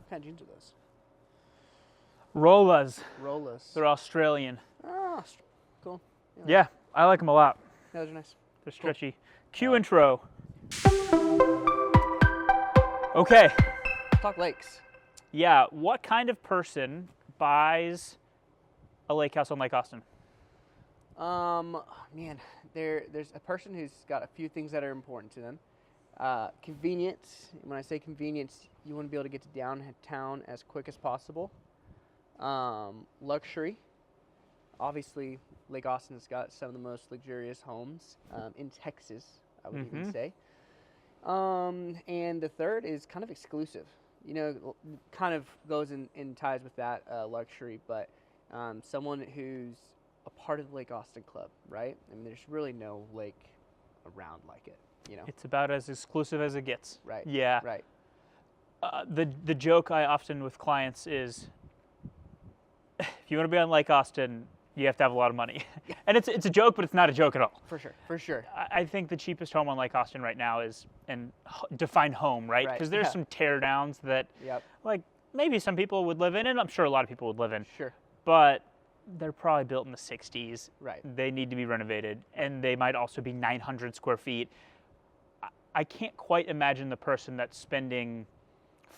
What kind of jeans are those? Rollas. Rollas. They're Australian. Oh, cool. Yeah, I like them a lot. Yeah, those are nice. They're stretchy. Cue intro. Okay. Talk lakes. Yeah, what kind of person buys a lake house on Lake Austin? Man, there's a person who's got a few things that are important to them. Convenience. When I say convenience, you want to be able to get to downtown as quick as possible. Luxury. Obviously, Lake Austin has got some of the most luxurious homes in Texas, I would even say. And the third is kind of exclusive. You know, kind of goes in ties with that luxury, but someone who's a part of the Lake Austin Club, right? I mean, there's really no lake around like it, you know? It's about as exclusive as it gets. Right. Yeah. Right. The joke I often with clients is, if you want to be on Lake Austin, you have to have a lot of money. Yeah. And it's a joke, but it's not a joke at all. For sure. For sure. I think the cheapest home on Lake Austin right now is, and define home, right? Right, Because there's yeah. some tear downs that, Yep. like, maybe some people would live in, and I'm sure a lot of people would live in. Sure. But they're probably built in the 60s. Right. They need to be renovated, and they might also be 900 square feet. I can't quite imagine the person that's spending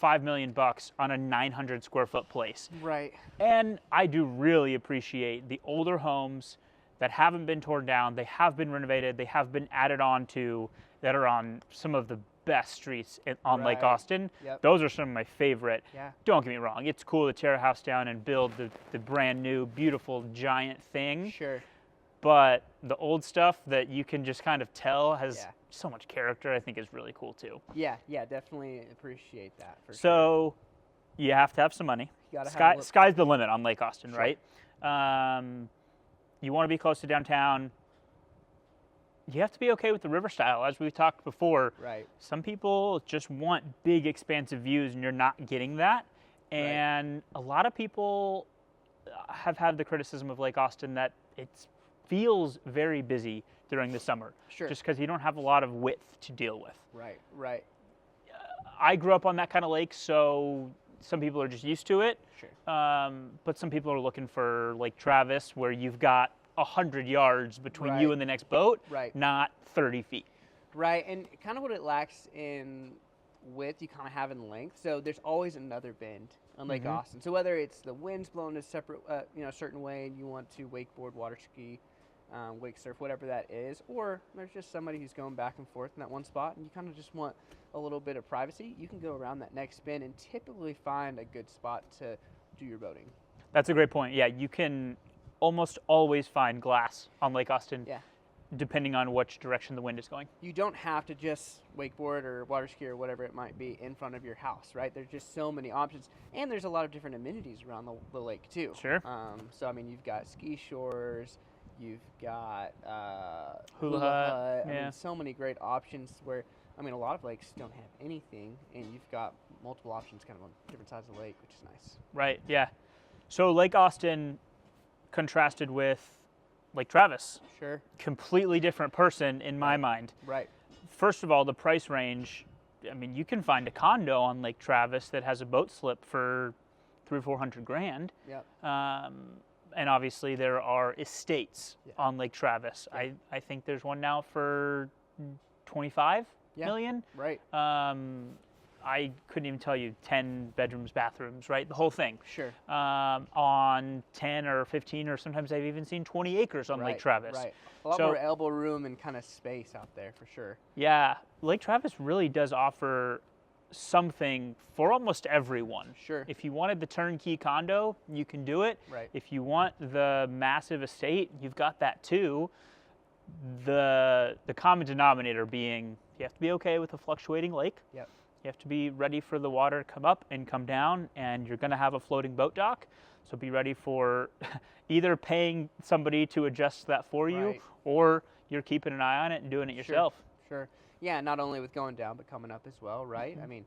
$5 million on a 900 square foot place. Right. And I do really appreciate the older homes that haven't been torn down, they have been renovated, they have been added on to, that are on some of the best streets on Lake Right. Austin. Yep. Those are some of my favorite. Yeah. Don't get me wrong, it's cool to tear a house down and build the brand new, beautiful, giant thing. Sure. But the old stuff that you can just kind of tell has Yeah. so much character, I think is really cool too. Yeah. Yeah. Definitely appreciate that. For sure. So you have to have some money. You gotta have a little- Sky's the limit on Lake Austin, Sure. right? You want to be close to downtown. You have to be okay with the river style, as we've talked before. Right. Some people just want big, expansive views, and you're not getting that. And a lot of people have had the criticism of Lake Austin that it feels very busy during the summer. Sure. Just because you don't have a lot of width to deal with. Right. Right. I grew up on that kind of lake, so some people are just used to it. Sure. But some people are looking for Lake Travis, where you've got 100 yards between you Right. and the next boat, Right. not 30 feet. Right, and kind of what it lacks in width, you kind of have in length. So there's always another bend on Lake Austin. So whether it's the wind's blowing a separate, certain way, and you want to wakeboard, water ski, wake surf, whatever that is, or there's just somebody who's going back and forth in that one spot, and you kind of just want a little bit of privacy, you can go around that next bend and typically find a good spot to do your boating. That's a great point. Yeah, you can almost always find glass on Lake Austin, Yeah. depending on which direction the wind is going. You don't have to just wakeboard or water ski or whatever it might be in front of your house, right? There's just so many options, and there's a lot of different amenities around the lake too. Sure. So I mean, you've got ski shores, you've got Hula hut, I yeah. mean, so many great options. Where I mean, a lot of lakes don't have anything, and you've got multiple options kind of on different sides of the lake, which is nice. Right, yeah. So Lake Austin contrasted with Lake Travis. Sure. Completely different person in my mind. Right. First of all, the price range, I mean, you can find a condo on Lake Travis that has a boat slip for $300,000 or $400,000. Yep. And obviously there are estates Yeah. on Lake Travis. I think there's one now for 25 Yeah. million. Right. I couldn't even tell you 10 bedrooms, bathrooms, right? The whole thing. Sure. On 10 or 15, or sometimes I've even seen 20 acres on Lake Travis. Right. A lot So- more elbow room and kind of space out there for sure. Yeah, Lake Travis really does offer something for almost everyone. Sure. If you wanted the turnkey condo, you can do it. Right. If you want the massive estate, you've got that too. The common denominator being you have to be okay with a fluctuating lake. Yep. You have to be ready for the water to come up and come down, and you're going to have a floating boat dock. So be ready for either paying somebody to adjust that for you, Right. or you're keeping an eye on it and doing it yourself. Sure. Yeah, not only with going down, but coming up as well, right? I mean,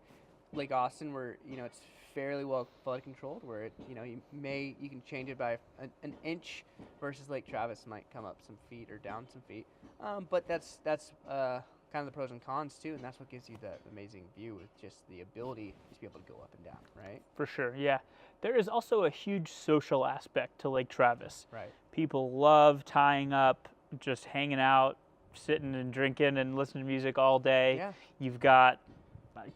Lake Austin, where, it's fairly well flood controlled, where you can change it by an inch, versus Lake Travis might come up some feet or down some feet. But that's kind of the pros and cons too, and that's what gives you that amazing view with just the ability to be able to go up and down, right? For sure, yeah. There is also a huge social aspect to Lake Travis. Right. People love tying up, just hanging out, sitting and drinking and listening to music all day. Yeah. You've got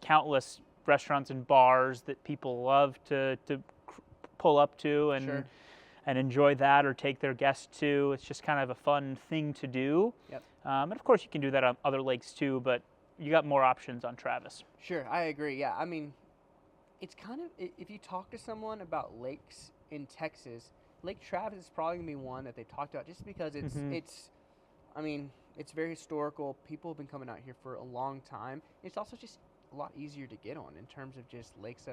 countless restaurants and bars that people love to pull up to and Sure. and enjoy that or take their guests to. It's just kind of a fun thing to do. Yep. And of course you can do that on other lakes too, but you got more options on Travis. Sure, I agree. Yeah, I mean, it's kind of, if you talk to someone about lakes in Texas, Lake Travis is probably gonna be one that they talked about just because it's I mean, it's very historical. People have been coming out here for a long time. It's also just a lot easier to get on in terms of just lakes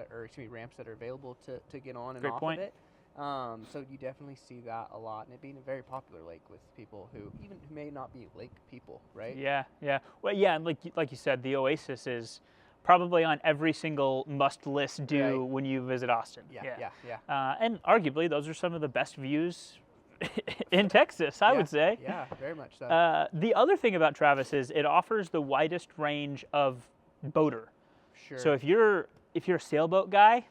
ramps that are available to get on and Great off point. of it. So you definitely see that a lot, and it being a very popular lake with people who may not be lake people, right? Yeah, yeah. Well, yeah, and like you said, the Oasis is probably on every single must-list do Right. when you visit Austin. Yeah. And arguably, those are some of the best views in Texas, I would say. Yeah, very much so. The other thing about Travis is it offers the widest range of boater. Sure. So if you're a sailboat guy,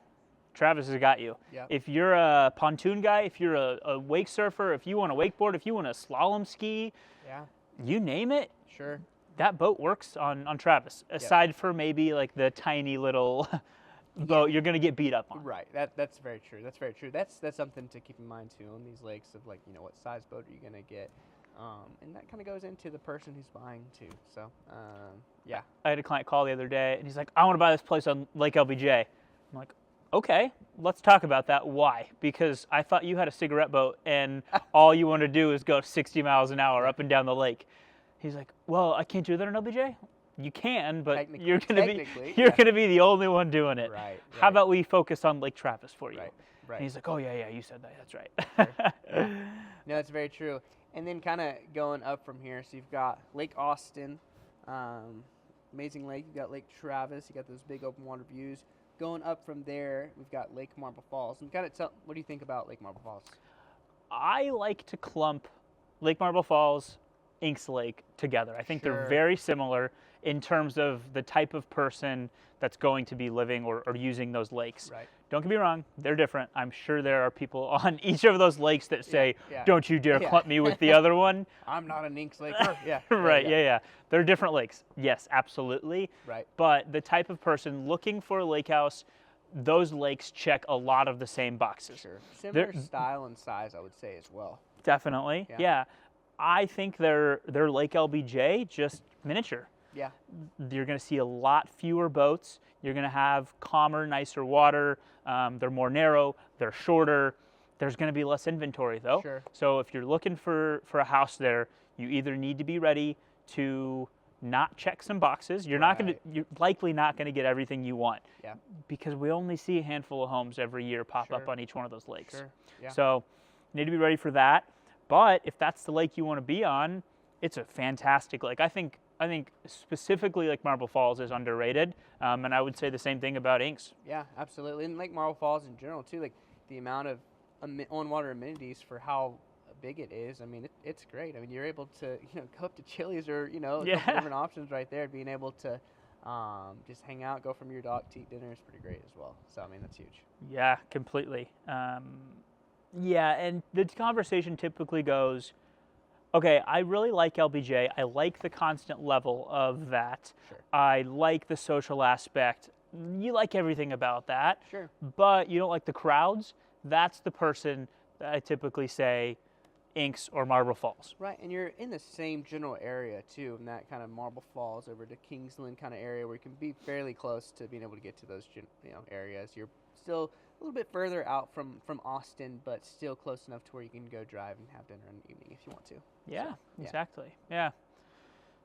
Travis has got you. Yep. If you're a pontoon guy, if you're a wake surfer, if you want to wakeboard, if you want to slalom ski, Yeah. you name it, Sure. that boat works on Travis. Aside for maybe like the tiny little boat you're gonna get beat up on. Right. That's very true. That's very true. That's something to keep in mind too on these lakes of, like, what size boat are you gonna get, and that kind of goes into the person who's buying too. So yeah. I had a client call the other day and he's like, I want to buy this place on Lake LBJ. I'm like, okay, let's talk about that. Why? Because I thought you had a cigarette boat and all you want to do is go 60 miles an hour up and down the lake. He's like, well, I can't do that on LBJ. You can, but you're gonna be the only one doing it. Right. How about we focus on Lake Travis for you? Right. And he's like, oh yeah, you said that. That's right. Sure. No, it's very true. And then kind of going up from here, so you've got Lake Austin, amazing lake. You've got Lake Travis. You got those big open water views. Going up from there, we've got Lake Marble Falls. And kind of what do you think about Lake Marble Falls? I like to clump Lake Marble Falls, Inks Lake together. I think they're very similar in terms of the type of person that's going to be living or using those lakes. Right. Don't get me wrong, they're different. I'm sure there are people on each of those lakes that say, don't you dare clump me with the other one. I'm not an Inks Laker. Yeah. Right, yeah. They're different lakes. Yes, absolutely. Right. But the type of person looking for a lake house, those lakes check a lot of the same boxes. Sure. Similar style and size, I would say, as well. Definitely, yeah. I think they're Lake LBJ, just miniature. Yeah. You're going to see a lot fewer boats. You're going to have calmer, nicer water. They're more narrow. They're shorter. There's going to be less inventory, though. Sure. So if you're looking for a house there, you either need to be ready to not check some boxes. You're likely not going to get everything you want. Yeah. Because we only see a handful of homes every year pop up on each one of those lakes. Sure. Yeah. So you need to be ready for that. But if that's the lake you want to be on, it's a fantastic lake. I think specifically Lake Marble Falls is underrated, and I would say the same thing about Inks. Yeah, absolutely. And Lake Marble Falls in general too, like the amount of on-water amenities for how big it is. I mean, it's great. I mean, you're able to go up to Chili's or a couple different options right there. Being able to just hang out, go from your dock to eat dinner is pretty great as well. So I mean, that's huge. Yeah, completely. And the conversation typically goes, okay, I really like LBJ. I like the constant level of that. Sure. I like the social aspect. You like everything about that. Sure. But you don't like the crowds. That's the person that I typically say Inks or Marble Falls. Right, and you're in the same general area too, in that kind of Marble Falls over to Kingsland kind of area where you can be fairly close to being able to get to those areas. You're still a little bit further out from Austin, but still close enough to where you can go drive and have dinner in the evening if you want to. Yeah, exactly. Yeah.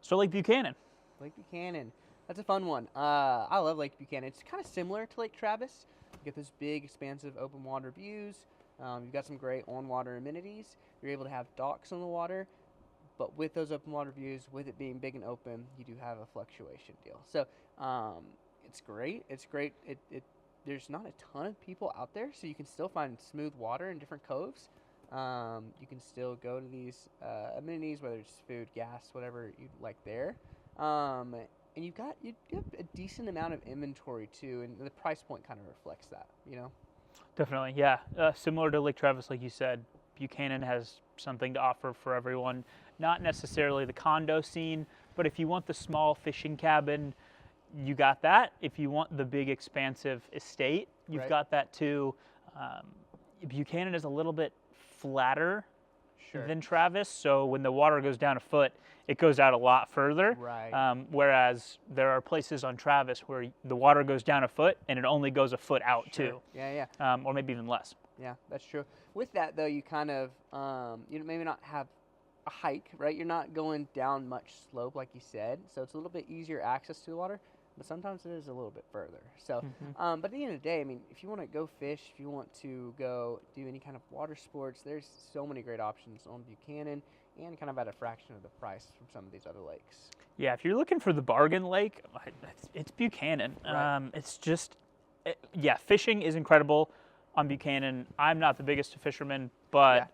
So Lake Buchanan. Lake Buchanan. That's a fun one. I love Lake Buchanan. It's kind of similar to Lake Travis. You get those big, expansive open water views. You've got some great on-water amenities. You're able to have docks on the water. But with those open water views, with it being big and open, you do have a fluctuation deal. So it's great. It's great. There's not a ton of people out there, so you can still find smooth water in different coves. You can still go to these amenities, whether it's food, gas, whatever you'd like there. And you have a decent amount of inventory too, and the price point kind of reflects that, you know. Definitely, yeah. Similar to Lake Travis, like you said, Buchanan has something to offer for everyone. Not necessarily the condo scene, but if you want the small fishing cabin, you got that. If you want the big expansive estate, you've Right. got that too. Um, Buchanan is a little bit flatter Sure. than Travis, so when the water goes down a foot, it goes out a lot further. Right. Whereas there are places on Travis where the water goes down a foot and it only goes a foot out Sure. too, Yeah, yeah. or maybe even less. Yeah, that's true. With that though, you kind of you maybe not have a hike, right? You're not going down much slope like you said, so it's a little bit easier access to the water. But sometimes it is a little bit further. So, but at the end of the day, I mean, if you want to go fish, if you want to go do any kind of water sports, there's so many great options on Buchanan, and kind of at a fraction of the price from some of these other lakes. Yeah, if you're looking for the bargain lake, it's Buchanan. Right. It's just, yeah, fishing is incredible on Buchanan. I'm not the biggest fisherman, but Yeah.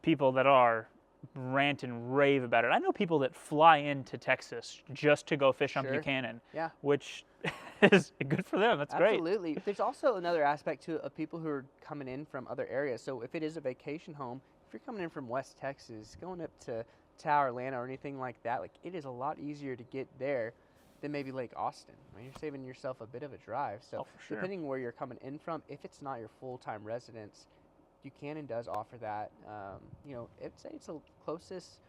people that are rant and rave about it. I know people that fly into Texas just to go fish on Sure. Buchanan, Yeah. which is good for them. That's great. Absolutely. There's also another aspect to it of people who are coming in from other areas. So if it is a vacation home, if you're coming in from West Texas, going up to Tower, Atlanta, or anything like that, like it is a lot easier to get there than maybe Lake Austin. I mean, you're saving yourself a bit of a drive. So For sure. depending where you're coming in from, if it's not your full-time residence, Buchanan does offer that. You know, I'd say it's the closest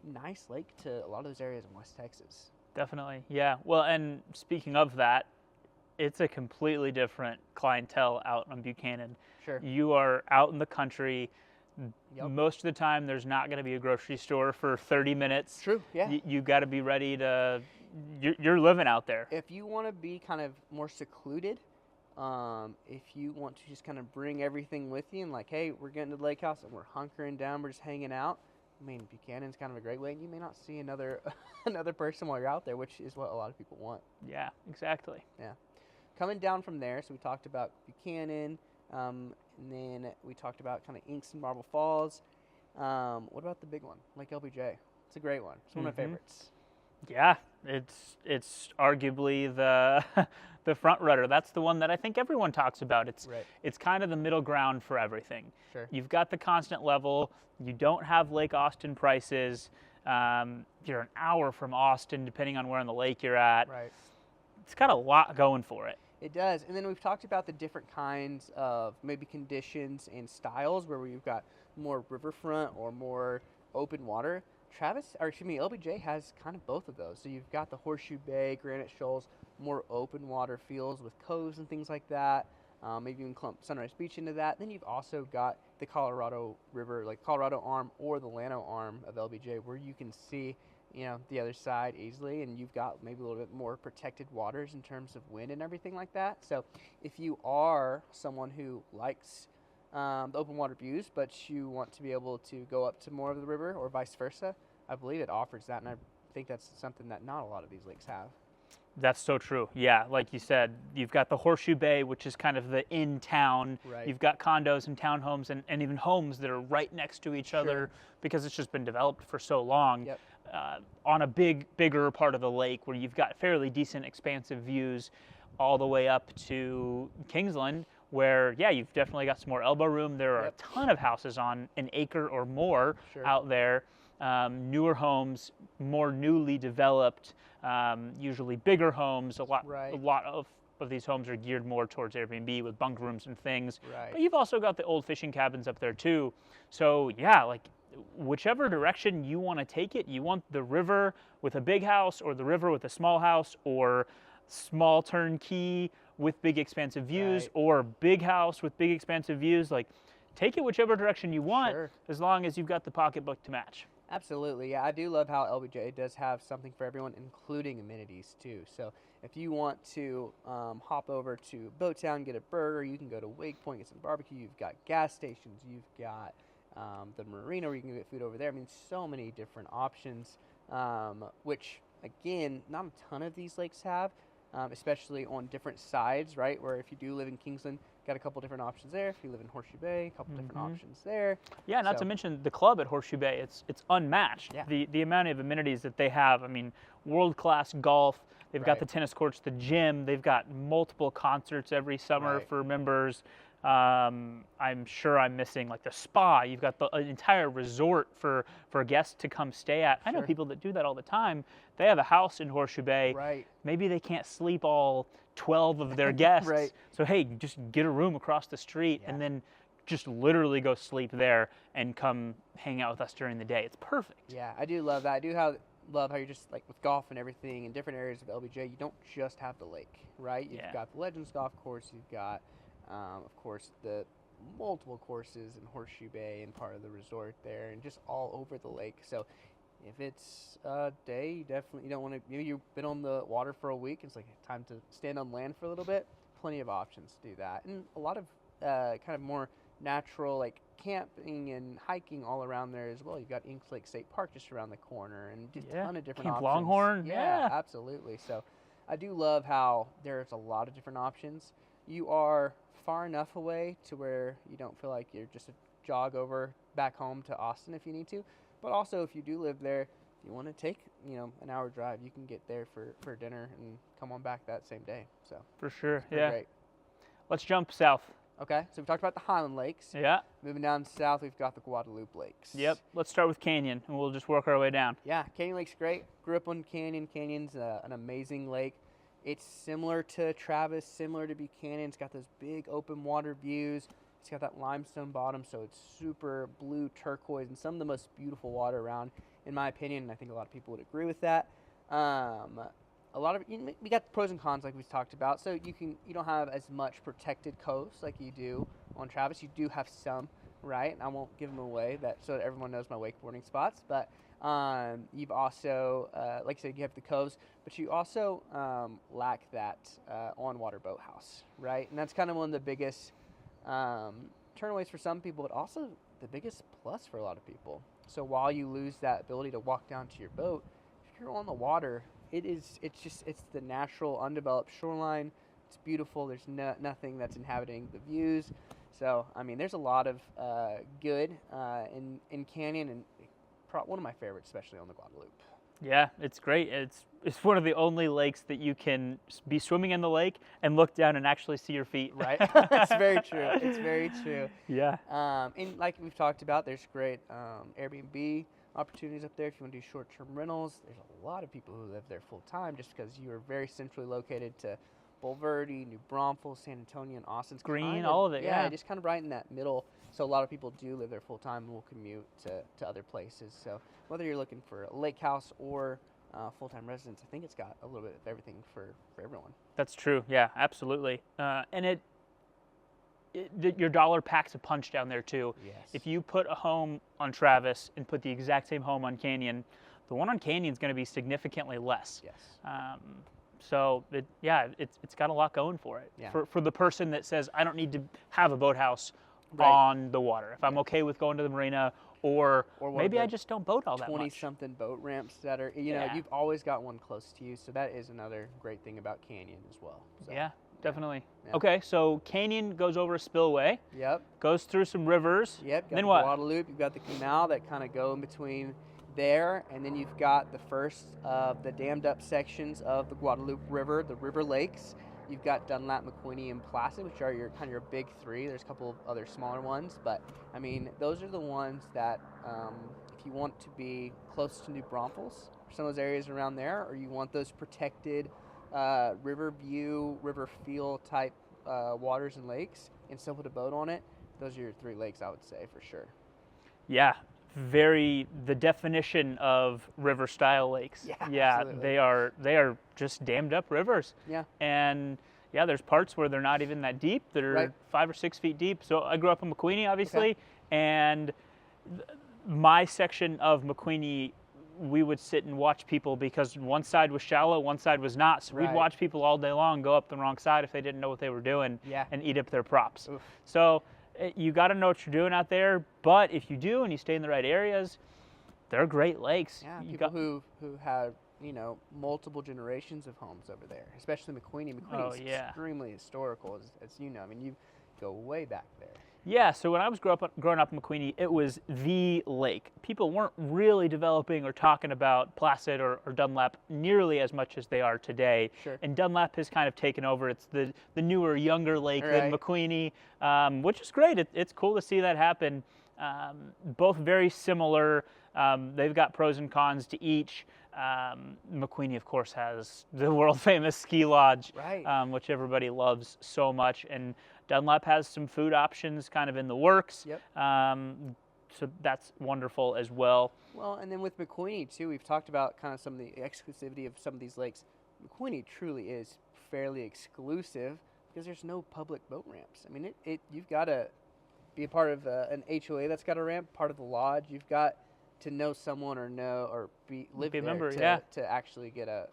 nice lake to a lot of those areas in West Texas. Definitely, yeah. Well, and speaking of that, it's a completely different clientele out on Buchanan. Sure. You are out in the country. Yep. Most of the time, there's not going to be a grocery store for 30 minutes. True, yeah. You got to be ready to. You're living out there. If you want to be kind of more secluded, if you want to just kind of bring everything with you and like, hey, we're getting to the lake house and we're hunkering down, we're just hanging out. I mean, Buchanan's kind of a great way, and you may not see another another person while you're out there, which is what a lot of people want. Yeah, exactly. Yeah. Coming down from there, so we talked about Buchanan, and then we talked about kind of Inks and Marble Falls. What about the big one, Lake LBJ? It's a great one. It's one of my favorites. Yeah, it's arguably the the front runner. That's the one that I think everyone talks about. It's kind of the middle ground for everything. Sure. You've got the constant level. You don't have Lake Austin prices. You're an hour from Austin, depending on where on the lake you're at. Right. It's got a lot going for it. It does. And then we've talked about the different kinds of maybe conditions and styles where you've got more riverfront or more open water. LBJ has kind of both of those. So you've got the Horseshoe Bay, Granite Shoals, more open water feels with coves and things like that. Maybe even clump Sunrise Beach into that. Then you've also got the Colorado River, like Colorado arm or the Llano arm of LBJ, where you can see, the other side easily, and you've got maybe a little bit more protected waters in terms of wind and everything like that. So if you are someone who likes the open water views, but you want to be able to go up to more of the river or vice versa, I believe it offers that, and I think that's something that not a lot of these lakes have. That's so true. Yeah, like you said, you've got the Horseshoe Bay, which is kind of the in-town. Right. You've got condos and townhomes and even homes that are right next to each other because it's just been developed for so long. Yep. On a bigger part of the lake where you've got fairly decent expansive views all the way up to Kingsland, where, yeah, you've definitely got some more elbow room. There are a ton of houses on an acre or more out there. Newer homes, more newly developed, usually bigger homes. A lot of these homes are geared more towards Airbnb with bunk rooms and things. Right. But you've also got the old fishing cabins up there too. So yeah, like whichever direction you want to take it, you want the river with a big house or the river with a small house or small turnkey with big expansive views or big house with big expansive views. Like take it whichever direction you want as long as you've got the pocketbook to match. Absolutely, yeah. I do love how LBJ does have something for everyone, including amenities too. So if you want to hop over to Boat Town, get a burger, you can go to Wake Point, get some barbecue. You've got gas stations. You've got the marina where you can get food over there. I mean, so many different options, which, again, not a ton of these lakes have. especially on different sides, right? Where if you do live in Kingsland, got a couple different options there. If you live in Horseshoe Bay, a couple different options there. Yeah, not to mention the club at Horseshoe Bay. It's unmatched. Yeah. The amount of amenities that they have. I mean, world-class golf. They've got the tennis courts, the gym. They've got multiple concerts every summer for members. I'm sure I'm missing like the spa. You've got an entire resort for guests to come stay at. I know people that do that all the time. They have a house in Horseshoe Bay. Right. Maybe they can't sleep all 12 of their guests. Right. So hey, just get a room across the street and then just literally go sleep there and come hang out with us during the day. It's perfect. Yeah, I do love that. I do love how you're just like with golf and everything in different areas of LBJ, you don't just have the lake, right? You've got the Legends Golf Course, you've got of course the multiple courses in Horseshoe Bay and part of the resort there, and just all over the lake. So if it's a day, you don't want to, maybe you've been on the water for a week, it's like time to stand on land for a little bit, plenty of options to do that. And a lot of kind of more natural like camping and hiking all around there as well. You've got Inks Lake State Park just around the corner, and a ton of different Camp options. Longhorn. Yeah, absolutely. So I do love how there's a lot of different options. You are far enough away to where you don't feel like you're just a jog over back home to Austin if you need to, but also if you do live there, if you want to take an hour drive, you can get there for dinner and come on back that same day. So for sure. Great. Let's jump south. Okay, so we talked about the Highland Lakes. Yeah. Moving down south, we've got the Guadalupe Lakes. Yep. Let's start with Canyon, and we'll just work our way down. Yeah, Canyon Lake's great. Grew up on Canyon. Canyon's an amazing lake. It's similar to Travis, similar to Buchanan. It's got those big open water views. It's got that limestone bottom, so it's super blue turquoise and some of the most beautiful water around, in my opinion. And I think a lot of people would agree with that. We got the pros and cons like we've talked about. So you don't have as much protected coast like you do on Travis. You do have some, right? And I won't give them away so that everyone knows my wakeboarding spots, but. You've also, like I said, you have the coves, but you also lack that on-water boathouse, right? And that's kind of one of the biggest turnaways for some people, but also the biggest plus for a lot of people. So while you lose that ability to walk down to your boat, if you're on the water, it's the natural undeveloped shoreline. It's beautiful. There's nothing that's inhabiting the views. So, I mean, there's a lot of good in Canyon, and one of my favorites, especially on the Guadalupe. Yeah, it's great. It's one of the only lakes that you can be swimming in the lake and look down and actually see your feet. Right. It's very true. It's very true. Yeah. And like we've talked about, there's great Airbnb opportunities up there if you want to do short-term rentals. There's a lot of people who live there full-time just because you are very centrally located to Bulverde, New Braunfels, San Antonio, and Austin. Green, all of it, yeah. Just kind of right in that middle. So a lot of people do live there full-time and will commute to other places. So whether you're looking for a lake house or full-time residence, I think it's got a little bit of everything for everyone. That's true. Yeah, absolutely. And your dollar packs a punch down there too. Yes. If you put a home on Travis and put the exact same home on Canyon, the one on Canyon is going to be significantly less. Yes. So it's got a lot going for it. Yeah. For the person that says, I don't need to have a boathouse Right. on the water. If I'm okay with going to the marina, or maybe I just don't boat all that much. 20-something boat ramps that are, you've always got one close to you. So that is another great thing about Canyon as well. So, yeah, definitely. Yeah. Okay, so Canyon goes over a spillway. Yep. Goes through some rivers. Yep. Then the what? Guadalupe. You've got the canal that kind of go in between there, and then you've got the first of the dammed up sections of the Guadalupe River, the River Lakes. You've got Dunlap, McQueeney, and Placid, which are your big three. There's a couple of other smaller ones, but I mean, those are the ones that if you want to be close to New Braunfels, some of those areas around there, or you want those protected river view, river feel type waters and lakes, and simple to boat on it, those are your three lakes, I would say, for sure. Yeah, the definition of river style lakes. Yeah, they are just dammed up rivers. Yeah. And there's parts where they're not even that deep. They're 5 or 6 feet deep. So I grew up in McQueeney, obviously, and my section of McQueeney, we would sit and watch people because one side was shallow, one side was not. So we'd watch people all day long go up the wrong side if they didn't know what they were doing and eat up their props. Oof. So you got to know what you're doing out there, but if you do and you stay in the right areas, they're great lakes. Yeah, people who have multiple generations of homes over there, especially McQueeney. Oh, McQueeney's yeah. extremely historical, as you know. I mean, you go way back there. Yeah, so when I was growing up in McQueeney, it was the lake. People weren't really developing or talking about Placid or Dunlap nearly as much as they are today. Sure. And Dunlap has kind of taken over. It's the newer, younger lake than Right. McQueeney, which is great. It's cool to see that happen. Both very similar. They've got pros and cons to each. McQueeney, of course, has the world-famous ski lodge, Right. which everybody loves so much. And Dunlap has some food options kind of in the works. Yep. So that's wonderful as well. Well, and then with McQueeney, too, we've talked about kind of some of the exclusivity of some of these lakes. McQueeney truly is fairly exclusive because there's no public boat ramps. I mean, you've got to be a part of an HOA that's got a ramp, part of the lodge. You've got to know someone or live Be a there member, to, yeah. to actually to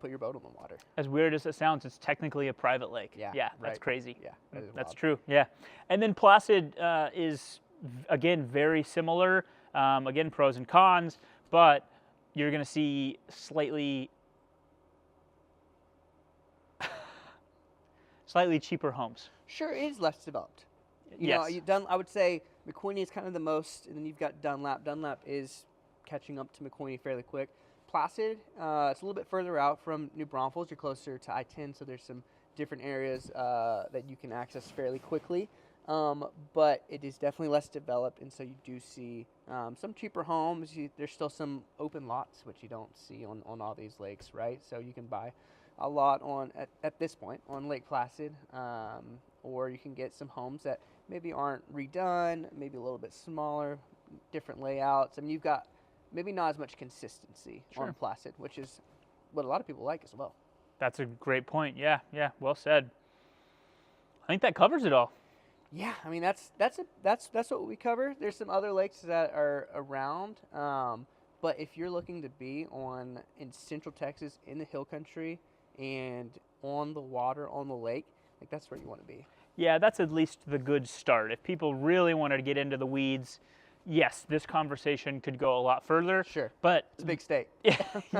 put your boat on the water. As weird as it sounds, it's technically a private lake. Yeah, that's right. crazy. Yeah, that is That's wild. true. Yeah, and then Placid is again very similar. Again, pros and cons, but you're going to see slightly cheaper homes. Sure, it is less developed. Yes. I would say McQueeney is kind of the most, and then you've got Dunlap. Dunlap is catching up to McQueeney fairly quick. Placid, it's a little bit further out from New Braunfels. You're closer to I-10, so there's some different areas that you can access fairly quickly. But it is definitely less developed, and so you do see some cheaper homes. There's still some open lots, which you don't see on all these lakes, right? So you can buy a lot at this point on Lake Placid, or you can get some homes that maybe aren't redone, maybe a little bit smaller, different layouts. I mean, you've got maybe not as much consistency Sure. on Placid, which is what a lot of people like as well. That's a great point. Yeah, well said. I think that covers it all. Yeah, I mean that's what we cover. There's some other lakes that are around, but if you're looking to be in Central Texas in the hill country and on the water on the lake, like that's where you want to be. Yeah, that's at least the good start. If people really wanted to get into the weeds, yes, this conversation could go a lot further. Sure, But it's a big state.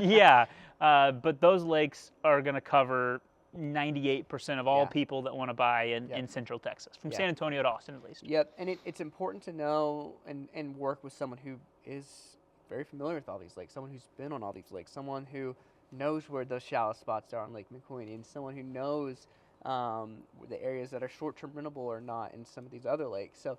yeah, but those lakes are going to cover 98% of all Yeah. people that want to buy Yep. in Central Texas, from Yeah. San Antonio to Austin at least. Yep, and it's important to know and work with someone who is very familiar with all these lakes, someone who's been on all these lakes, someone who knows where those shallow spots are on Lake McQueeney, and someone who knows the areas that are short-term rentable or not in some of these other lakes. So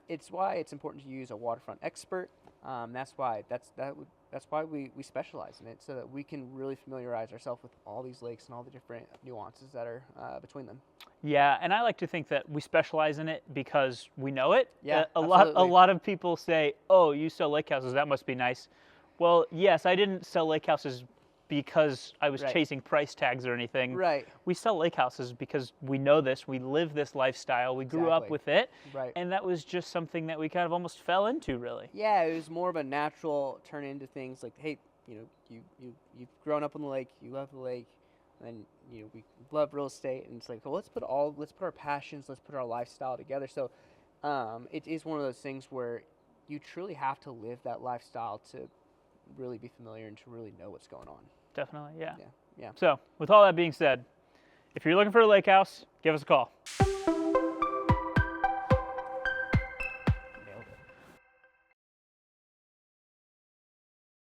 it's why it's important to use a waterfront expert. That's why we specialize in it, so that we can really familiarize ourselves with all these lakes and all the different nuances that are between them. Yeah, and I like to think that we specialize in it because we know it. Yeah, a absolutely. lot of people say, "Oh, you sell lake houses, that must be nice." Well, yes, I didn't sell lake houses because I was Right. chasing price tags or anything. Right. We sell lake houses because we know this, we live this lifestyle, we grew up Exactly. with it, Right. and that was just something that we kind of almost fell into, really. Yeah, it was more of a natural turn into things like, hey, you've grown up on the lake, you love the lake, and we love real estate, and it's like, well, let's put our passions, let's put our lifestyle together. So, it is one of those things where you truly have to live that lifestyle to really be familiar and to really know what's going on. Definitely, yeah. Yeah. So, with all that being said, if you're looking for a lake house, give us a call.